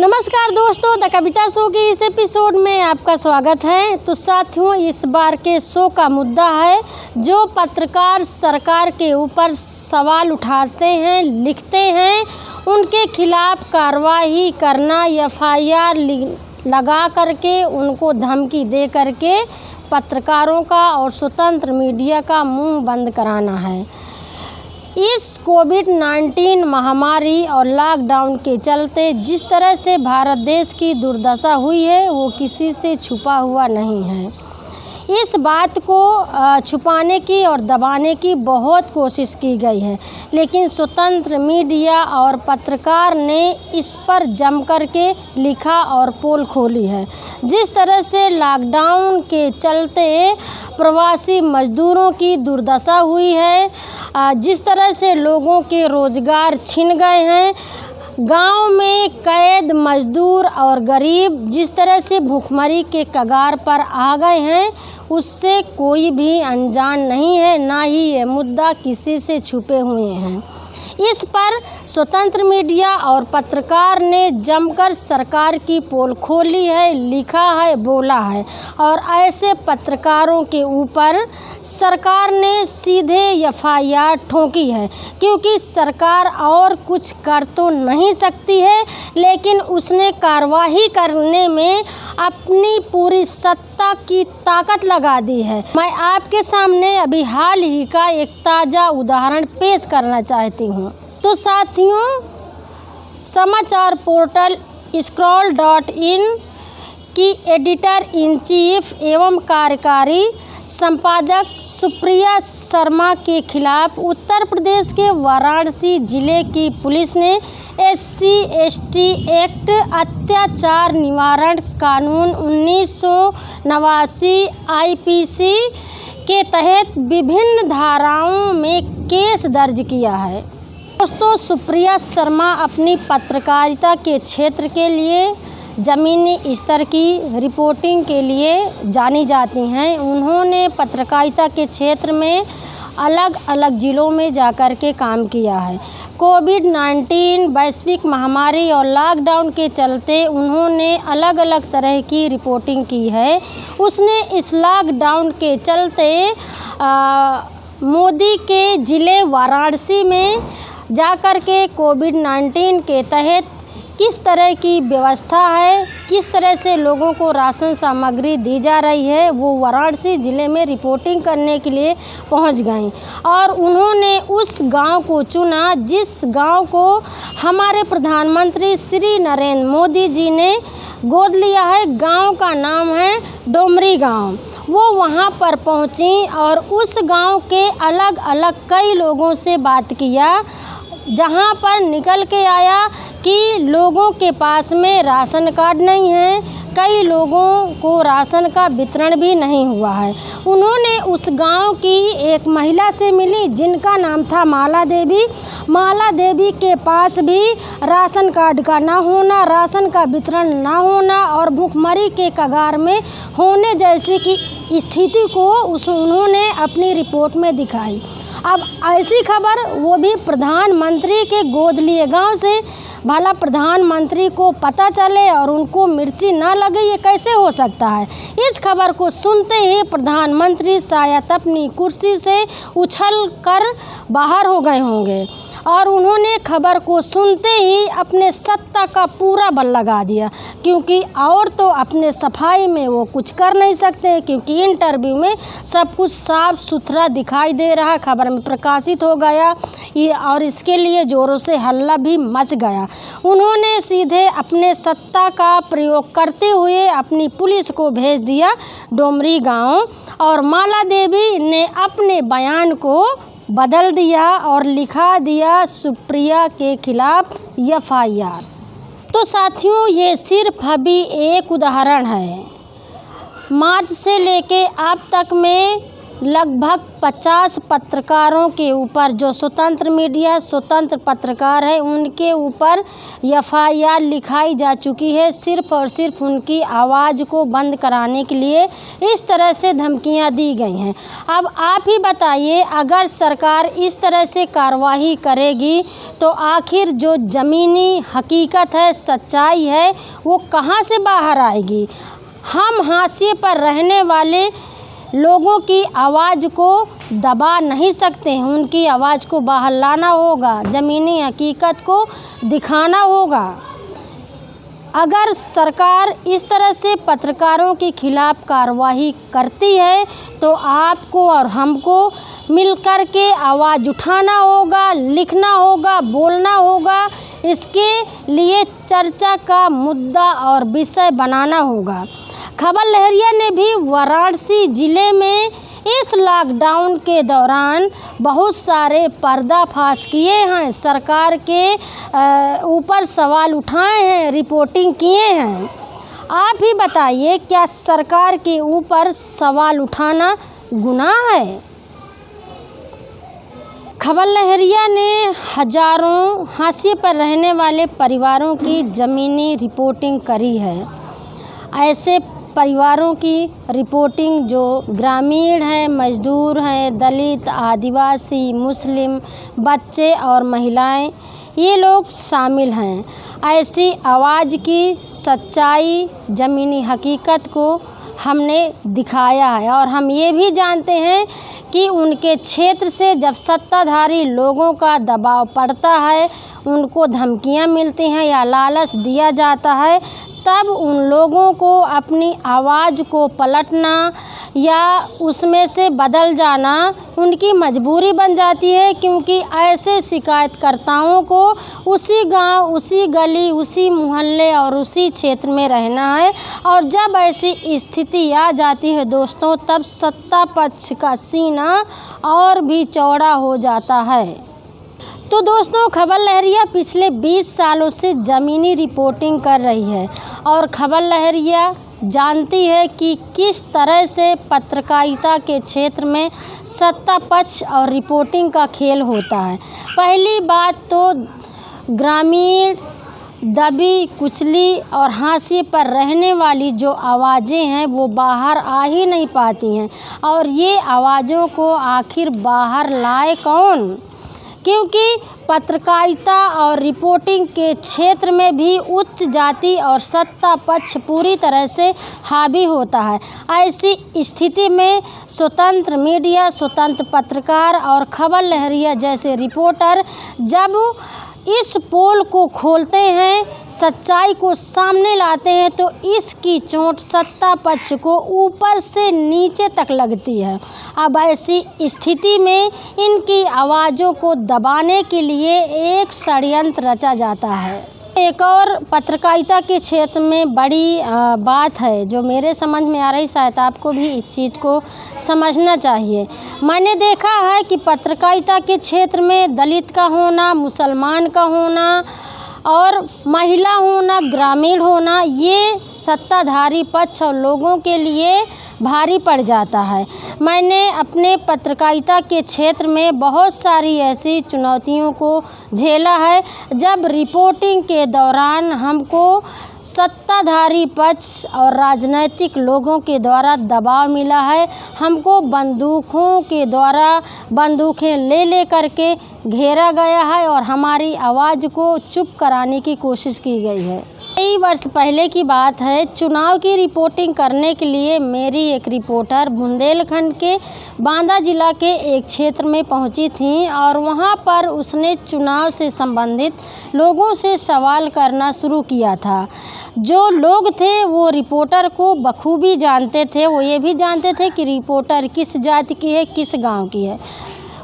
नमस्कार दोस्तों, the Kavita show के इस एपिसोड में आपका स्वागत है। तो साथियों, इस बार के शो का मुद्दा है जो पत्रकार सरकार के ऊपर सवाल उठाते हैं, लिखते हैं, उनके खिलाफ कार्रवाई करना, एफआईआर लगा करके उनको धमकी दे करके पत्रकारों का और स्वतंत्र मीडिया का मुंह बंद कराना है। इस कोविड-19 महामारी और लॉकडाउन के चलते जिस तरह से भारत देश की दुर्दशा हुई है वो किसी से छुपा हुआ नहीं है। इस बात को छुपाने की और दबाने की बहुत कोशिश की गई है, लेकिन स्वतंत्र मीडिया और पत्रकार ने इस पर जम करके लिखा और पोल खोली है। जिस तरह से लॉकडाउन के चलते प्रवासी मजदूरों की दुर्दशा हुई है, जिस तरह से लोगों के रोज़गार छिन गए हैं, गांव में कैद मजदूर और गरीब जिस तरह से भूखमरी के कगार पर आ गए हैं, उससे कोई भी अनजान नहीं है, ना ही ये मुद्दा किसी से छुपे हुए हैं। इस पर स्वतंत्र मीडिया और पत्रकार ने जमकर सरकार की पोल खोली है, लिखा है, बोला है और ऐसे पत्रकारों के ऊपर सरकार ने सीधे एफआईआर ठोकी है, क्योंकि सरकार और कुछ कर तो नहीं सकती है, लेकिन उसने कार्रवाई करने में अपनी पूरी सत्ता की ताकत लगा दी है। मैं आपके सामने अभी हाल ही का एक ताज़ा उदाहरण पेश करना चाहती हूँ। तो साथियों, समाचार पोर्टल scroll.in की एडिटर इन चीफ एवं कार्यकारी संपादक सुप्रिया शर्मा के खिलाफ उत्तर प्रदेश के वाराणसी जिले की पुलिस ने SC/ST एक्ट, अत्याचार निवारण कानून 1989 IPC के तहत विभिन्न धाराओं में केस दर्ज किया है। दोस्तों, सुप्रिया शर्मा अपनी पत्रकारिता के क्षेत्र के लिए ज़मीनी स्तर की रिपोर्टिंग के लिए जानी जाती हैं। उन्होंने पत्रकारिता के क्षेत्र में अलग अलग ज़िलों में जाकर के काम किया है। कोविड-19 वैश्विक महामारी और लॉकडाउन के चलते उन्होंने अलग अलग तरह की रिपोर्टिंग की है। उसने इस लॉकडाउन के चलते मोदी के ज़िले वाराणसी में जाकर के कोविड-19 के तहत किस तरह की व्यवस्था है, किस तरह से लोगों को राशन सामग्री दी जा रही है, वो वाराणसी ज़िले में रिपोर्टिंग करने के लिए पहुंच गई और उन्होंने उस गांव को चुना जिस गांव को हमारे प्रधानमंत्री श्री नरेंद्र मोदी जी ने गोद लिया है। गांव का नाम है डोमरी गांव। वो वहां पर पहुंची और उस गांव के अलग अलग कई लोगों से बात किया, जहां पर निकल के आया कि लोगों के पास में राशन कार्ड नहीं है, कई लोगों को राशन का वितरण भी नहीं हुआ है। उन्होंने उस गांव की एक महिला से मिली जिनका नाम था माला देवी। माला देवी के पास भी राशन कार्ड का ना होना, राशन का वितरण ना होना और भूखमरी के कगार में होने जैसी की स्थिति को उन्होंने अपनी रिपोर्ट में दिखाई। अब ऐसी खबर, वो भी प्रधानमंत्री के गोद लिए गांव से, भला प्रधानमंत्री को पता चले और उनको मिर्ची ना लगे, ये कैसे हो सकता है। इस खबर को सुनते ही प्रधानमंत्री शायद अपनी कुर्सी से उछल कर बाहर हो गए होंगे और उन्होंने खबर को सुनते ही अपने सत्ता का पूरा बल लगा दिया, क्योंकि और तो अपने सफाई में वो कुछ कर नहीं सकते, क्योंकि इंटरव्यू में सब कुछ साफ सुथरा दिखाई दे रहा, खबर में प्रकाशित हो गया ये, और इसके लिए ज़ोरों से हल्ला भी मच गया। उन्होंने सीधे अपने सत्ता का प्रयोग करते हुए अपनी पुलिस को भेज दिया डोमरी गाँव और माला देवी ने अपने बयान को बदल दिया और लिखा दिया सुप्रिया के खिलाफ एफआईआर। तो साथियों, ये सिर्फ अभी एक उदाहरण है। मार्च से लेके अब तक में लगभग 50 पत्रकारों के ऊपर, जो स्वतंत्र मीडिया, स्वतंत्र पत्रकार है, उनके ऊपर FIR लिखाई जा चुकी है, सिर्फ़ और सिर्फ उनकी आवाज़ को बंद कराने के लिए इस तरह से धमकियां दी गई हैं। अब आप ही बताइए, अगर सरकार इस तरह से कार्रवाई करेगी तो आखिर जो ज़मीनी हकीकत है, सच्चाई है, वो कहाँ से बाहर आएगी। हम हाशिए पर रहने वाले लोगों की आवाज़ को दबा नहीं सकते हैं, उनकी आवाज़ को बाहर लाना होगा, ज़मीनी हकीकत को दिखाना होगा। अगर सरकार इस तरह से पत्रकारों के खिलाफ़ कार्रवाई करती है तो आपको और हमको मिलकर के आवाज़ उठाना होगा, लिखना होगा, बोलना होगा, इसके लिए चर्चा का मुद्दा और विषय बनाना होगा। खबर लहरिया ने भी वाराणसी ज़िले में इस लॉकडाउन के दौरान बहुत सारे पर्दाफाश किए हैं, सरकार के ऊपर सवाल उठाए हैं, रिपोर्टिंग किए हैं। आप ही बताइए, क्या सरकार के ऊपर सवाल उठाना गुनाह है? खबर लहरिया ने हज़ारों हाशिए पर रहने वाले परिवारों की ज़मीनी रिपोर्टिंग करी है। ऐसे परिवारों की रिपोर्टिंग जो ग्रामीण हैं, मजदूर हैं, दलित, आदिवासी, मुस्लिम, बच्चे और महिलाएं, ये लोग शामिल हैं। ऐसी आवाज़ की सच्चाई, ज़मीनी हकीकत को हमने दिखाया है और हम ये भी जानते हैं कि उनके क्षेत्र से जब सत्ताधारी लोगों का दबाव पड़ता है, उनको धमकियां मिलती हैं या लालच दिया जाता है, तब उन लोगों को अपनी आवाज़ को पलटना या उसमें से बदल जाना उनकी मजबूरी बन जाती है, क्योंकि ऐसे शिकायतकर्ताओं को उसी गांव, उसी गली, उसी मोहल्ले और उसी क्षेत्र में रहना है। और जब ऐसी स्थिति आ जाती है दोस्तों, तब सत्ता पक्ष का सीना और भी चौड़ा हो जाता है। तो दोस्तों, खबर लहरिया पिछले 20 सालों से ज़मीनी रिपोर्टिंग कर रही है और खबर लहरिया जानती है कि किस तरह से पत्रकारिता के क्षेत्र में सत्ता पक्ष और रिपोर्टिंग का खेल होता है। पहली बात तो ग्रामीण, दबी कुचली और हाशिए पर रहने वाली जो आवाज़ें हैं वो बाहर आ ही नहीं पाती हैं। और ये आवाज़ों को आखिर बाहर लाए कौन? क्योंकि पत्रकारिता और रिपोर्टिंग के क्षेत्र में भी उच्च जाति और सत्ता पक्ष पूरी तरह से हावी होता है। ऐसी स्थिति में स्वतंत्र मीडिया, स्वतंत्र पत्रकार और खबर लहरिया जैसे रिपोर्टर जब इस पोल को खोलते हैं, सच्चाई को सामने लाते हैं, तो इसकी चोट सत्ता पक्ष को ऊपर से नीचे तक लगती है। अब ऐसी स्थिति में इनकी आवाज़ों को दबाने के लिए एक षड्यंत्र रचा जाता है। एक और पत्रकारिता के क्षेत्र में बड़ी बात है जो मेरे समझ में आ रही, शायद आपको भी इस चीज़ को समझना चाहिए। मैंने देखा है कि पत्रकारिता के क्षेत्र में दलित का होना, मुसलमान का होना और महिला होना, ग्रामीण होना, ये सत्ताधारी पक्ष और लोगों के लिए भारी पड़ जाता है। मैंने अपने पत्रकारिता के क्षेत्र में बहुत सारी ऐसी चुनौतियों को झेला है जब रिपोर्टिंग के दौरान हमको सत्ताधारी पक्ष और राजनीतिक लोगों के द्वारा दबाव मिला है। हमको बंदूकों के द्वारा बंदूकें ले करके घेरा गया है और हमारी आवाज़ को चुप कराने की कोशिश की गई है। कई वर्ष पहले की बात है, चुनाव की रिपोर्टिंग करने के लिए मेरी एक रिपोर्टर बुंदेलखंड के बांदा जिला के एक क्षेत्र में पहुंची थी और वहां पर उसने चुनाव से संबंधित लोगों से सवाल करना शुरू किया था। जो लोग थे वो रिपोर्टर को बखूबी जानते थे, वो ये भी जानते थे कि रिपोर्टर किस जाति की है, किस गांव की है।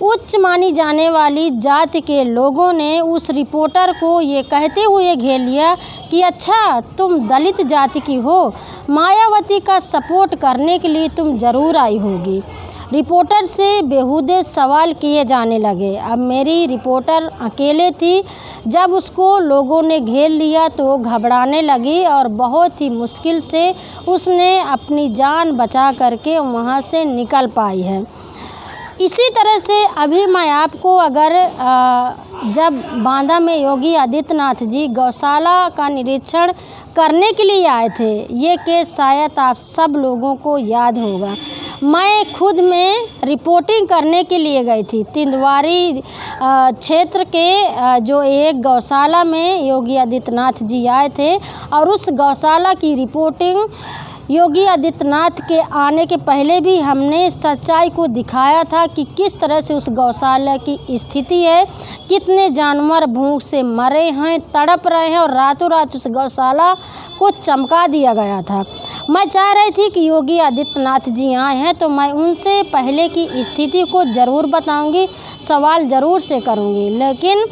उच्च मानी जाने वाली जाति के लोगों ने उस रिपोर्टर को ये कहते हुए घेर लिया कि अच्छा, तुम दलित जाति की हो, मायावती का सपोर्ट करने के लिए तुम ज़रूर आई होगी। रिपोर्टर से बेहुदे सवाल किए जाने लगे। अब मेरी रिपोर्टर अकेले थी। जब उसको लोगों ने घेर लिया तो वो घबराने लगी और बहुत ही मुश्किल से उसने अपनी जान बचा करके वहाँ से निकल पाई है। इसी तरह से अभी मैं आपको अगर जब बांदा में योगी आदित्यनाथ जी गौशाला का निरीक्षण करने के लिए आए थे, ये केस शायद आप सब लोगों को याद होगा। मैं खुद में रिपोर्टिंग करने के लिए गई थी। तिंदवारी क्षेत्र के जो एक गौशाला में योगी आदित्यनाथ जी आए थे और उस गौशाला की रिपोर्टिंग योगी आदित्यनाथ के आने के पहले भी हमने सच्चाई को दिखाया था कि किस तरह से उस गौशाला की स्थिति है, कितने जानवर भूख से मरे हैं, तड़प रहे हैं और रातों रात उस गौशाला को चमका दिया गया था। मैं चाह रही थी कि योगी आदित्यनाथ जी आए हैं तो मैं उनसे पहले की स्थिति को ज़रूर बताऊंगी, सवाल ज़रूर से करूंगी। लेकिन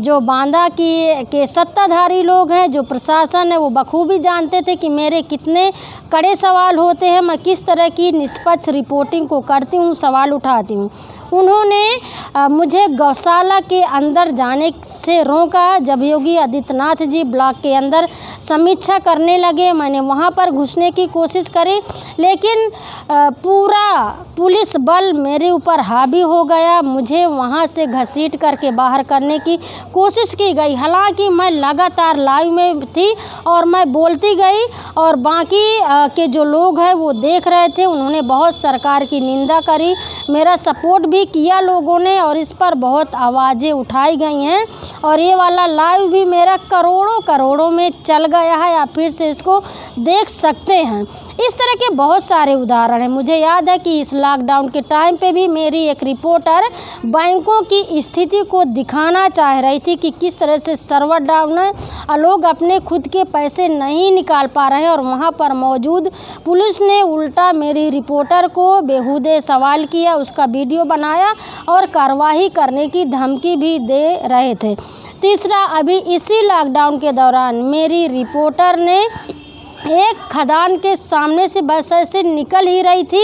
जो बांदा के सत्ताधारी लोग हैं, जो प्रशासन है, वो बखूबी जानते थे कि मेरे कितने कड़े सवाल होते हैं, मैं किस तरह की निष्पक्ष रिपोर्टिंग को करती हूँ, सवाल उठाती हूँ। उन्होंने मुझे गौशाला के अंदर जाने से रोका। जब योगी आदित्यनाथ जी ब्लॉक के अंदर समीक्षा करने लगे, मैंने वहां पर घुसने की कोशिश करी, लेकिन पूरा पुलिस बल मेरे ऊपर हावी हो गया। मुझे वहां से घसीट करके बाहर करने की कोशिश की गई। हालांकि मैं लगातार लाइव में थी और मैं बोलती गई और बाकी के जो लोग हैं वो देख रहे थे। उन्होंने बहुत सरकार की निंदा करी, मेरा सपोर्ट भी किया लोगों ने और इस पर बहुत आवाज़ें उठाई गई हैं और ये वाला लाइव भी मेरा करोड़ों में चल गया है। आप फिर से इसको देख सकते हैं। इस तरह के बहुत सारे उदाहरण हैं। मुझे याद है कि इस लॉकडाउन के टाइम पे भी मेरी एक रिपोर्टर बैंकों की स्थिति को दिखाना चाह रही थी कि किस तरह से सर्वर डाउन है और लोग अपने खुद के पैसे नहीं निकाल पा रहे हैं और वहाँ पर मौजूद पुलिस ने उल्टा मेरी रिपोर्टर को बेहुदे सवाल किया, उसका वीडियो बनाया और कार्रवाई करने की धमकी भी दे रहे थे। तीसरा, अभी इसी लॉकडाउन के दौरान मेरी रिपोर्टर ने एक खदान के सामने से बस ऐसे निकल ही रही थी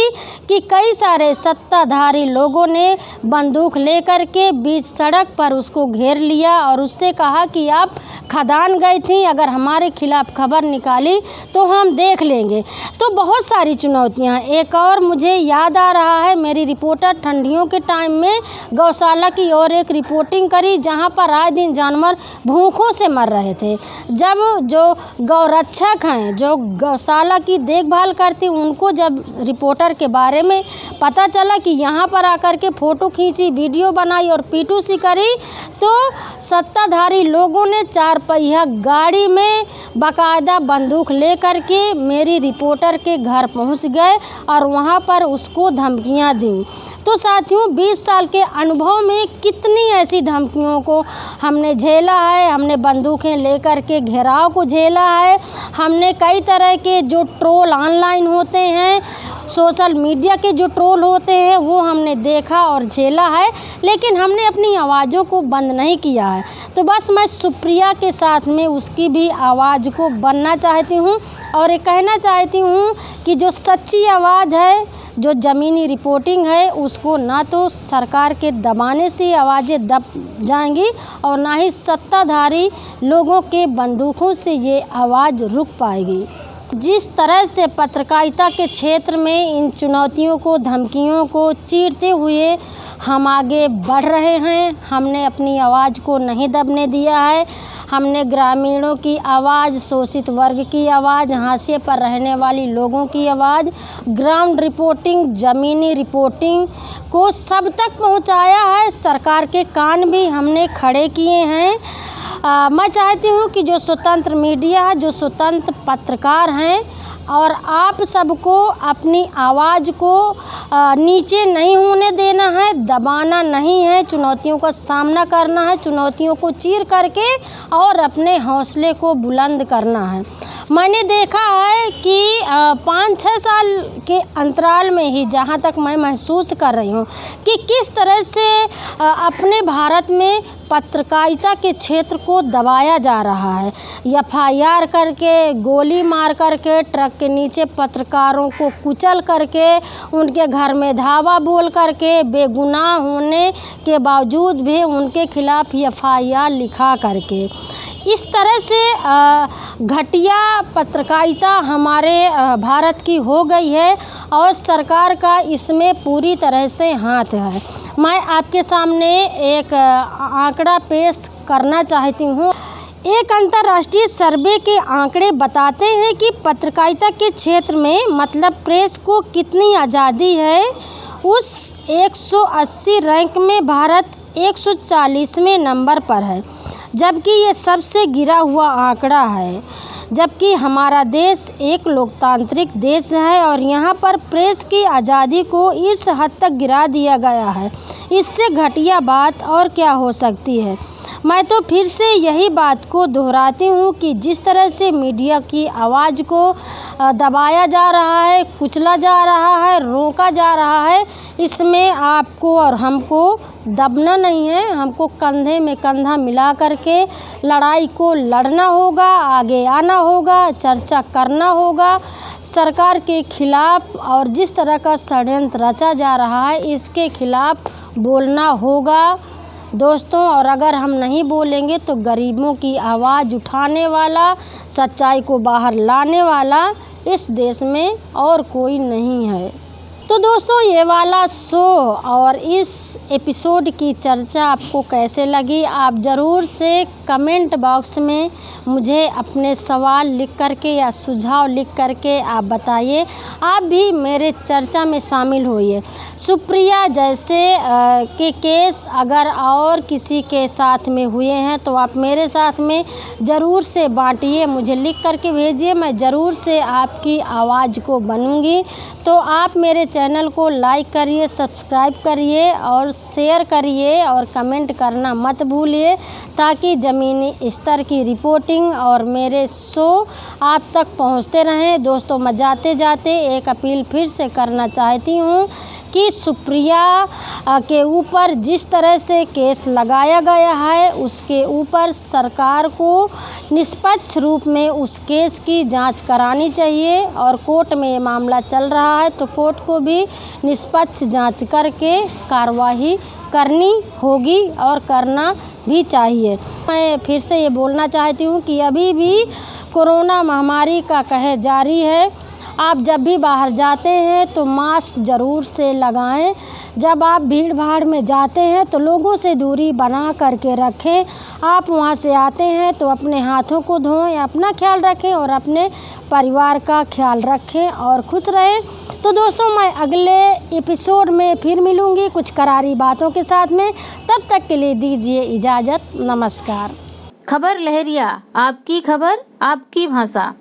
कि कई सारे सत्ताधारी लोगों ने बंदूक लेकर के बीच सड़क पर उसको घेर लिया और उससे कहा कि आप खदान गई थी, अगर हमारे खिलाफ खबर निकाली तो हम देख लेंगे। तो बहुत सारी चुनौतियां। एक और मुझे याद आ रहा है, मेरी रिपोर्टर ठंडियों के टाइम में गौशाला की और एक रिपोर्टिंग करी जहां पर आए दिन जानवर भूखों से मर रहे थे। जब जो गौरक्षक हैं, जो गौशाला की देखभाल करती, उनको जब रिपोर्टर के बारे में पता चला कि यहाँ पर आकर के फ़ोटो खींची, वीडियो बनाई और पीटूसी करी, तो सत्ताधारी लोगों ने 4 पहिया गाड़ी में बाकायदा बंदूक लेकर के मेरी रिपोर्टर के घर पहुँच गए और वहाँ पर उसको धमकियाँ दी। तो साथियों, 20 साल के अनुभव में कितनी ऐसी धमकियों को हमने झेला है। हमने बंदूकें लेकर के घेराव को झेला है। हमने कई तरह के जो ट्रोल ऑनलाइन होते हैं, सोशल मीडिया के जो ट्रोल होते हैं, वो हमने देखा और झेला है, लेकिन हमने अपनी आवाज़ों को बंद नहीं किया है। तो बस मैं सुप्रिया के साथ में उसकी भी आवाज़ को बनना चाहती हूँ और ये कहना चाहती हूँ कि जो सच्ची आवाज़ है, जो ज़मीनी रिपोर्टिंग है, उसको ना तो सरकार के दबाने से आवाज़ें दब जाएंगी और ना ही सत्ताधारी लोगों के बंदूकों से ये आवाज़ रुक पाएगी। जिस तरह से पत्रकारिता के क्षेत्र में इन चुनौतियों को, धमकियों को चीरते हुए हम आगे बढ़ रहे हैं, हमने अपनी आवाज़ को नहीं दबने दिया है। हमने ग्रामीणों की आवाज़, शोषित वर्ग की आवाज़, हाशिए पर रहने वाली लोगों की आवाज़, ग्राउंड रिपोर्टिंग, ज़मीनी रिपोर्टिंग को सब तक पहुंचाया है। सरकार के कान भी हमने खड़े किए हैं। मैं चाहती हूं कि जो स्वतंत्र मीडिया, जो स्वतंत्र पत्रकार हैं, और आप सबको अपनी आवाज़ को नीचे नहीं होने देना है, दबाना नहीं है, चुनौतियों का सामना करना है, चुनौतियों को चीर करके और अपने हौसले को बुलंद करना है। मैंने देखा है कि 5-6 साल के अंतराल में ही, जहाँ तक मैं महसूस कर रही हूँ, कि किस तरह से अपने भारत में पत्रकारिता के क्षेत्र को दबाया जा रहा है। FIR करके, गोली मार करके, ट्रक के नीचे पत्रकारों को कुचल करके, उनके घर में धावा बोल करके, बेगुनाह होने के बावजूद भी उनके खिलाफ़ FIR लिखा करके, इस तरह से घटिया पत्रकारिता हमारे भारत की हो गई है और सरकार का इसमें पूरी तरह से हाथ है। मैं आपके सामने एक आंकड़ा पेश करना चाहती हूँ। एक अंतर्राष्ट्रीय सर्वे के आंकड़े बताते हैं कि पत्रकारिता के क्षेत्र में, मतलब प्रेस को कितनी आज़ादी है। उस 180 रैंक में भारत 140वें नंबर पर है, जबकि ये सबसे गिरा हुआ आंकड़ा है। जबकि हमारा देश एक लोकतांत्रिक देश है और यहाँ पर प्रेस की आज़ादी को इस हद तक गिरा दिया गया है। इससे घटिया बात और क्या हो सकती है। मैं तो फिर से यही बात को दोहराती हूँ कि जिस तरह से मीडिया की आवाज़ को दबाया जा रहा है, कुचला जा रहा है, रोका जा रहा है, इसमें आपको और हमको दबना नहीं है। हमको कंधे में कंधा मिला करके लड़ाई को लड़ना होगा, आगे आना होगा, चर्चा करना होगा सरकार के खिलाफ़, और जिस तरह का षड्यंत्र रचा जा रहा है इसके खिलाफ़ बोलना होगा दोस्तों। और अगर हम नहीं बोलेंगे तो गरीबों की आवाज़ उठाने वाला, सच्चाई को बाहर लाने वाला इस देश में और कोई नहीं है। तो दोस्तों, ये वाला शो और इस एपिसोड की चर्चा आपको कैसे लगी, आप ज़रूर से कमेंट बॉक्स में मुझे अपने सवाल लिख करके या सुझाव लिख करके आप बताइए। आप भी मेरे चर्चा में शामिल होइए। सुप्रिया जैसे के केस अगर और किसी के साथ में हुए हैं तो आप मेरे साथ में ज़रूर से बांटिए, मुझे लिख करके भेजिए। मैं ज़रूर से आपकी आवाज़ को बनूंगी। तो आप मेरे चैनल को लाइक करिए, सब्सक्राइब करिए और शेयर करिए और कमेंट करना मत भूलिए, ताकि ज़मीनी स्तर की रिपोर्टिंग और मेरे शो आप तक पहुंचते रहें। दोस्तों, मैं जाते जाते एक अपील फिर से करना चाहती हूं कि सुप्रिया के ऊपर जिस तरह से केस लगाया गया है उसके ऊपर सरकार को निष्पक्ष रूप में उस केस की जांच करानी चाहिए। और कोर्ट में ये मामला चल रहा है तो कोर्ट को भी निष्पक्ष जांच करके कार्रवाई करनी होगी और करना भी चाहिए। मैं फिर से ये बोलना चाहती हूँ कि अभी भी कोरोना महामारी का कहर जारी है। आप जब भी बाहर जाते हैं तो मास्क ज़रूर से लगाएं। जब आप भीड़ भाड़ में जाते हैं तो लोगों से दूरी बना करके रखें। आप वहां से आते हैं तो अपने हाथों को धोएं, अपना ख्याल रखें और अपने परिवार का ख्याल रखें और खुश रहें। तो दोस्तों, मैं अगले एपिसोड में फिर मिलूँगी कुछ करारी बातों के साथ में। तब तक के लिए दीजिए इजाज़त। नमस्कार। खबर लहरिया, आपकी खबर आपकी भाषा।